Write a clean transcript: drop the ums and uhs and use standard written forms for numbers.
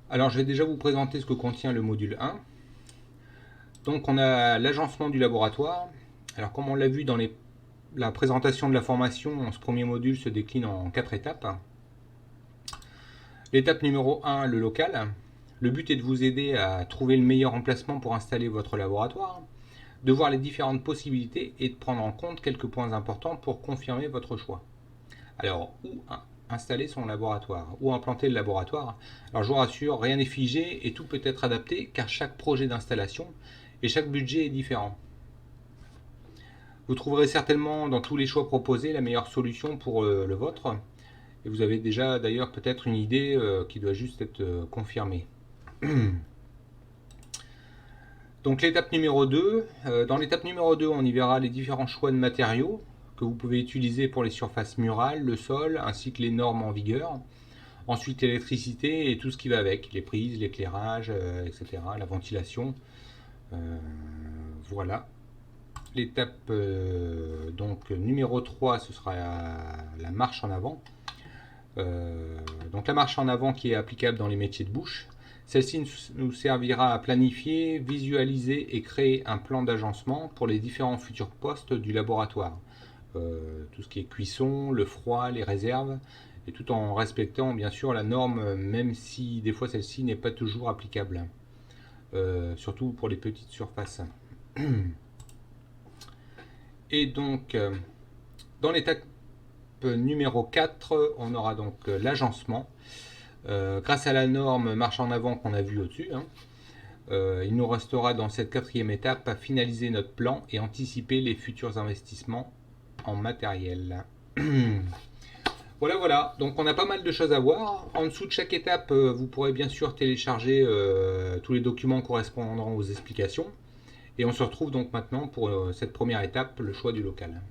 Alors je vais déjà vous présenter ce que contient le module 1. Donc on a l'agencement du laboratoire. Alors comme on l'a vu dans la présentation de la formation, ce premier module se décline en 4 étapes. L'étape numéro 1, le local. Le but est de vous aider à trouver le meilleur emplacement pour installer votre laboratoire, de voir les différentes possibilités et de prendre en compte quelques points importants pour confirmer votre choix. Alors, où installer son laboratoire, où implanter le laboratoire? Alors je vous rassure, rien n'est figé et tout peut être adapté car chaque projet d'installation et chaque budget est différent. Vous trouverez certainement dans tous les choix proposés la meilleure solution pour le vôtre. Et vous avez déjà d'ailleurs peut-être une idée qui doit juste être confirmée. Donc l'étape numéro 2. Dans l'étape numéro 2, on y verra les différents choix de matériaux que vous pouvez utiliser pour les surfaces murales, le sol, ainsi que les normes en vigueur. Ensuite l'électricité et tout ce qui va avec, les prises, l'éclairage, etc., la ventilation. Voilà. L'étape donc numéro 3, ce sera la marche en avant. Donc la marche en avant qui est applicable dans les métiers de bouche. Celle-ci nous servira à planifier, visualiser et créer un plan d'agencement pour les différents futurs postes du laboratoire. Tout ce qui est cuisson, le froid, les réserves, et tout en respectant bien sûr la norme, même si des fois celle-ci n'est pas toujours applicable, surtout pour les petites surfaces. Et donc, dans l'étape numéro 4, on aura donc l'agencement. Grâce à la norme marche en avant qu'on a vue au-dessus, il nous restera dans cette quatrième étape à finaliser notre plan et anticiper les futurs investissements en matériel. Voilà, voilà. Donc on a pas mal de choses à voir. En dessous de chaque étape, vous pourrez bien sûr télécharger tous les documents correspondant aux explications. Et on se retrouve donc maintenant pour cette première étape, le choix du local.